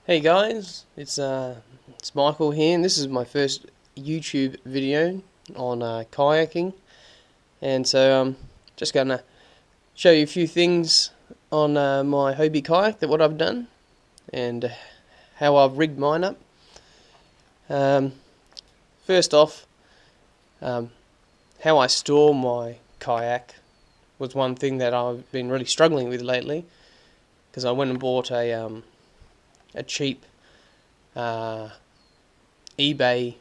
Hey guys, it's Michael here, and this is my first YouTube video on kayaking, and so I'm just gonna show you a few things on my Hobie kayak, what I've done, and how I've rigged mine up. Um, First off, how I store my kayak was one thing that I've been really struggling with lately, because I went and bought a cheap eBay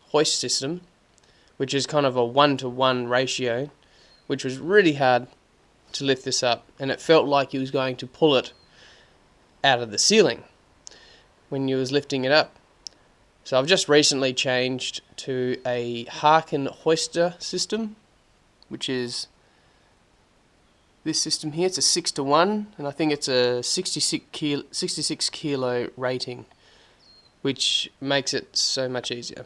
hoist system, which is kind of a 1-to-1 ratio, which was really hard to lift this up, and it felt like you was going to pull it out of the ceiling when you was lifting it up. So I've just recently changed to a Harken hoister system, which is this system here. It's a 6-to-1, and I think it's a 66 kilo rating, which makes it so much easier.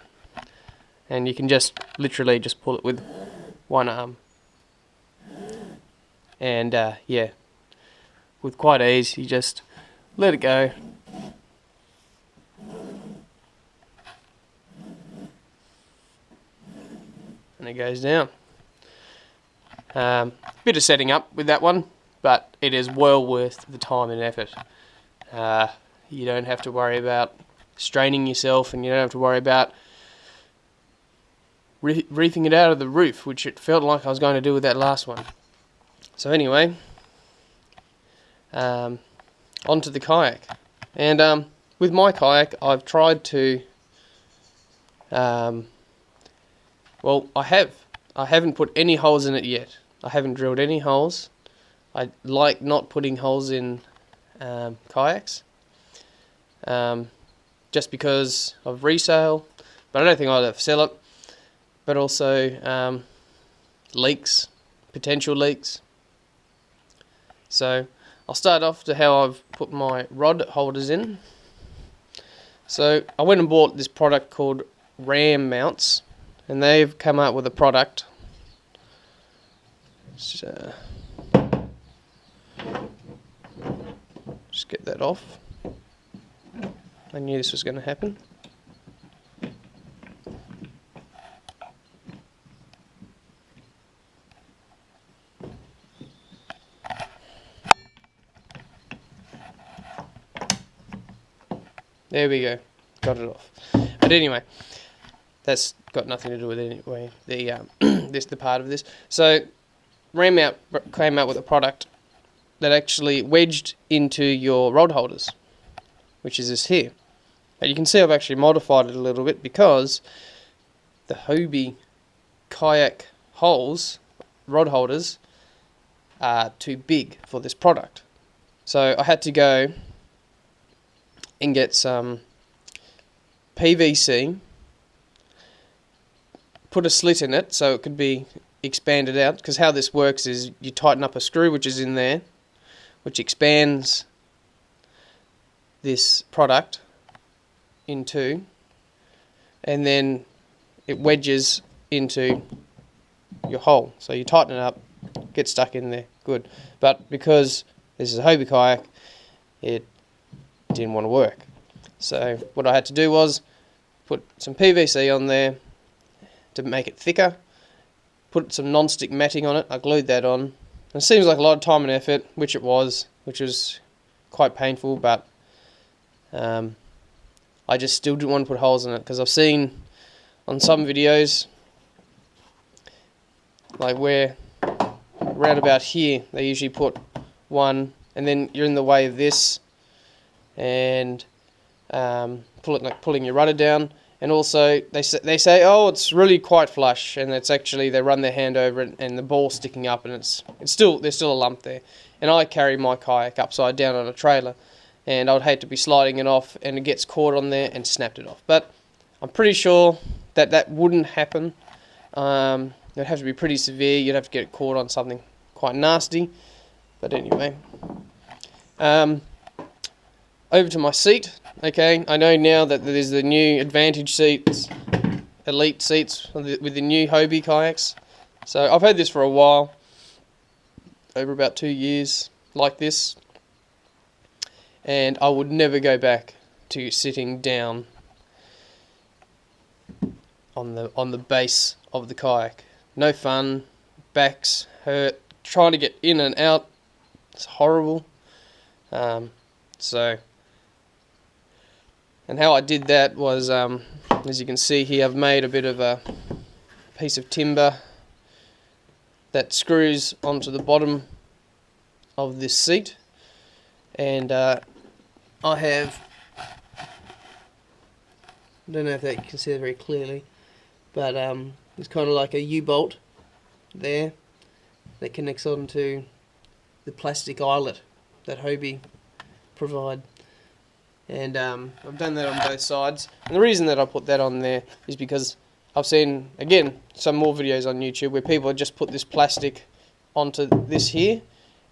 And you can just literally just pull it with one arm, and yeah, with quite ease, you just let it go, and it goes down. Bit of setting up with that one, but it is well worth the time and effort. You don't have to worry about straining yourself, and you don't have to worry about reefing it out of the roof, which it felt like I was going to do with that last one. So anyway, onto the kayak. And with my kayak, I've tried to, well, I haven't put any holes in it yet. I haven't drilled any holes. I like not putting holes in kayaks, just because of resale, but I don't think I'll ever sell it. But also leaks, potential leaks. So I'll start off to how I've put my rod holders in. So I went and bought this product called Ram Mounts, and they've come up with a product. So just get that off. I knew this was going to happen. There we go, got it off. But anyway, that's got nothing to do with it anyway. The part of this. So Ram Out came out with a product that actually wedged into your rod holders, which is this here. And you can see I've actually modified it a little bit, because the Hobie kayak rod holders, are too big for this product. So I had to go and get some PVC, put a slit in it so it could be expanded out, because how this works is you tighten up a screw which is in there, which expands this product in two, and then it wedges into your hole. So you tighten it up, get stuck in there, good. But because this is a Hobie kayak, it didn't want to work. So what I had to do was put some PVC on there to make it thicker, put some non-stick matting on it. I glued that on. And it seems like a lot of time and effort, which it was, which was quite painful, but I just still didn't want to put holes in it, because I've seen on some videos, like where around about here, they usually put one, and then you're in the way of this, and pulling your rudder down. And also they say, oh, it's really quite flush, and it's actually, they run their hand over it and the ball's sticking up, and there's still a lump there. And I carry my kayak upside down on a trailer, and I would hate to be sliding it off and it gets caught on there and snapped it off. But I'm pretty sure that wouldn't happen. It would have to be pretty severe. You'd have to get it caught on something quite nasty. But anyway, over to my seat. Okay, I know now that there's the new Advantage seats, Elite seats with the new Hobie kayaks. So I've had this for a while, over about 2 years, like this. and I would never go back to sitting down on the base of the kayak. No fun, backs hurt, trying to get in and out, it's horrible. So, and how I did that was, as you can see here, I've made a bit of a piece of timber that screws onto the bottom of this seat, and I have, I don't know if that you can see it very clearly, but it's kind of like a U-bolt there that connects onto the plastic eyelet that Hobie provide. And I've done that on both sides, and the reason that I put that on there is because I've seen, again, some more videos on YouTube where people just put this plastic onto this here,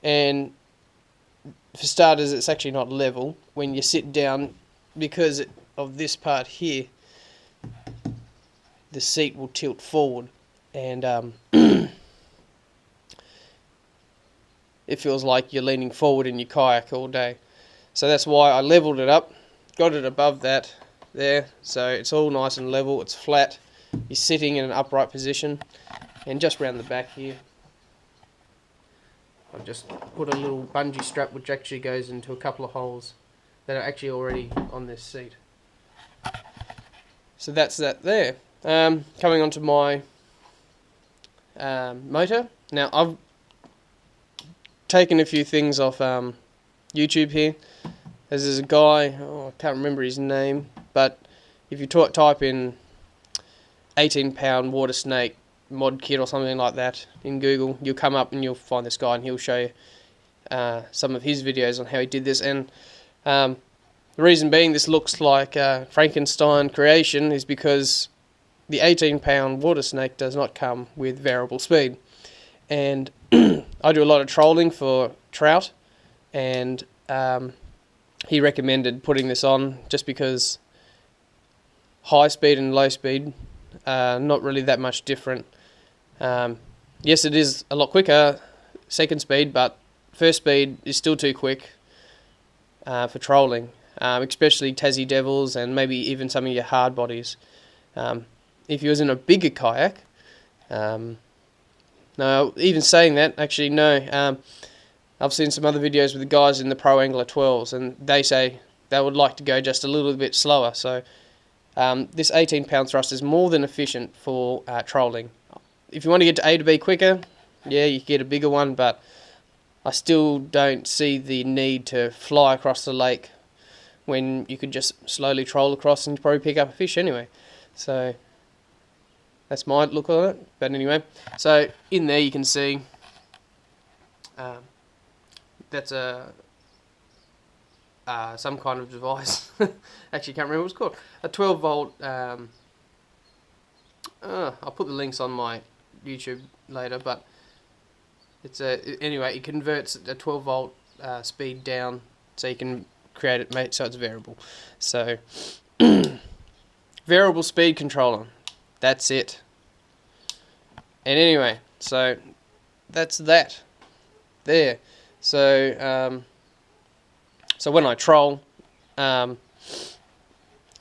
and for starters it's actually not level when you sit down because of this part here. The seat will tilt forward, and it feels like you're leaning forward in your kayak all day. So that's why I leveled it up, got it above that there, so it's all nice and level, it's flat, you're sitting in an upright position. And just round the back here, I've just put a little bungee strap which actually goes into a couple of holes that are actually already on this seat. So that's that there. Coming on to my motor. Now I've taken a few things off YouTube here. There's a guy, I can't remember his name, but if you type in 18-pound Watersnake mod kit or something like that in Google, you'll come up and you'll find this guy, and he'll show you some of his videos on how he did this. And the reason being this looks like a Frankenstein creation is because the 18-pound Watersnake does not come with variable speed. And I do a lot of trolling for trout, and he recommended putting this on just because high speed and low speed not really that much different. Yes, it is a lot quicker second speed, but first speed is still too quick for trolling, especially Tassie Devils and maybe even some of your hard bodies. If you was in a bigger kayak, no, even saying that, actually no, I've seen some other videos with the guys in the Pro Angler 12s, and they say they would like to go just a little bit slower. So this 18-pound thrust is more than efficient for trolling. If you want to get to A to B quicker, yeah, you can get a bigger one, but I still don't see the need to fly across the lake when you could just slowly troll across and probably pick up a fish anyway. So that's my look on it. But anyway, so in there you can see that's a some kind of device. Actually, can't remember what it's called. A 12-volt. I'll put the links on my YouTube later, but it's anyway. It converts a 12-volt speed down, so you can create it so it's variable. So variable speed controller. That's it. And anyway, so that's that. There. So so when I troll, I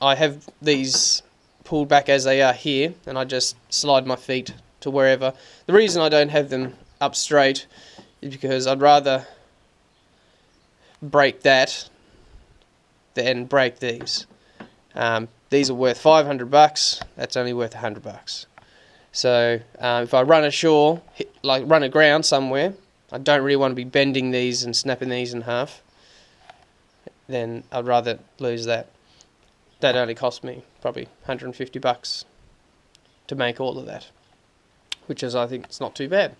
have these pulled back as they are here, and I just slide my feet to wherever. The reason I don't have them up straight is because I'd rather break that than break these. These are worth $500. That's only worth $100. So if I run ashore, like run aground somewhere, I don't really want to be bending these and snapping these in half. Then I'd rather lose that. That only cost me probably $150 to make all of that, which is, I think, it's not too bad.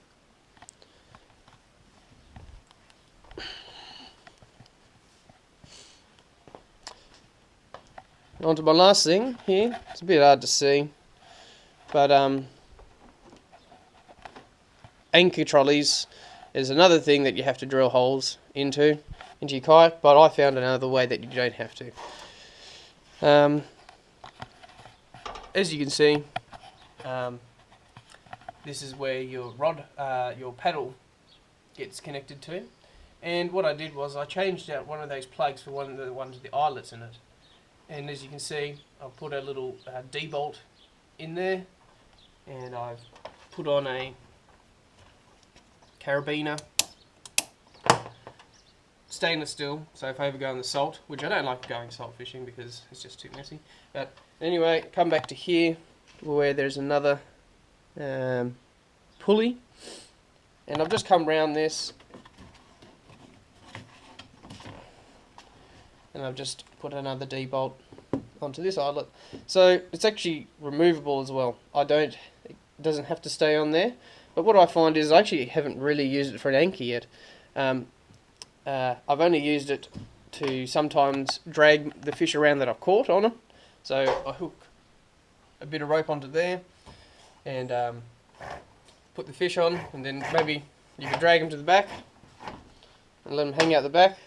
On to my last thing here. It's a bit hard to see, but anchor trolleys is another thing that you have to drill holes into your kayak, but I found another way that you don't have to. As you can see, this is where your rod, your paddle gets connected to, And what I did was I changed out one of those plugs for one of the ones with the eyelets in it. And as you can see, I've put a little D-bolt in there, and I've put on a carabiner, stainless steel, so if I ever go in the salt, which I don't like going salt fishing because it's just too messy. But anyway, come back to here where there's another pulley, and I've just come round this and I've just put another D-bolt onto this eyelet. So it's actually removable as well. It doesn't have to stay on there. But what I find is I actually haven't really used it for an anchor yet. I've only used it to sometimes drag the fish around that I've caught on them. So I hook a bit of rope onto there and put the fish on, and then maybe you can drag them to the back and let them hang out the back.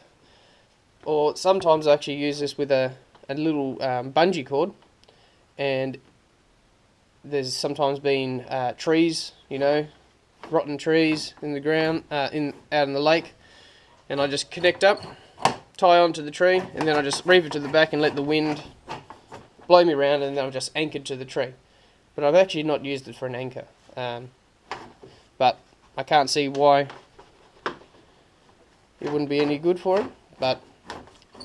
Or sometimes I actually use this with a little bungee cord, and there's sometimes been trees, you know, rotten trees in the ground, out in the lake, and I just connect up, tie onto the tree, and then I just reef it to the back and let the wind blow me around, and then I'm just anchored to the tree. But I've actually not used it for an anchor, but I can't see why it wouldn't be any good for it. But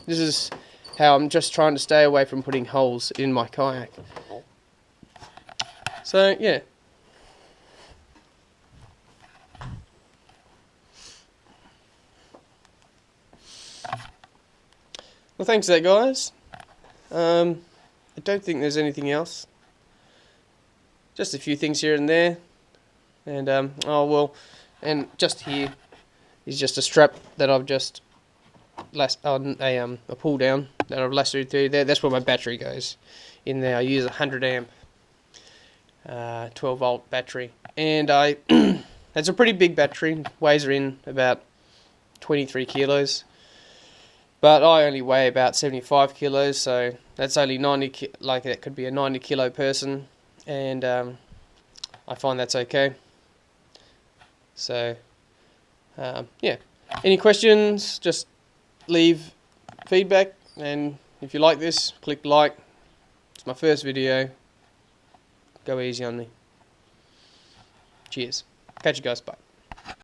this is how I'm just trying to stay away from putting holes in my kayak. So yeah. Well, thanks for that, guys. I don't think there's anything else. Just a few things here and there. And oh well, and just here is just a strap that I've just a pull down that I've lassoed through there. That's where my battery goes in there. I use a 100 amp 12 volt battery, and it's a pretty big battery, weighs in about 23 kilos, but I only weigh about 75 kilos, so that's only 90 like that could be a 90 kilo person, and I find that's okay. So yeah, any questions, just leave feedback, and if you like this, click like. It's my first video. Go easy on me. Cheers. Catch you guys. Bye.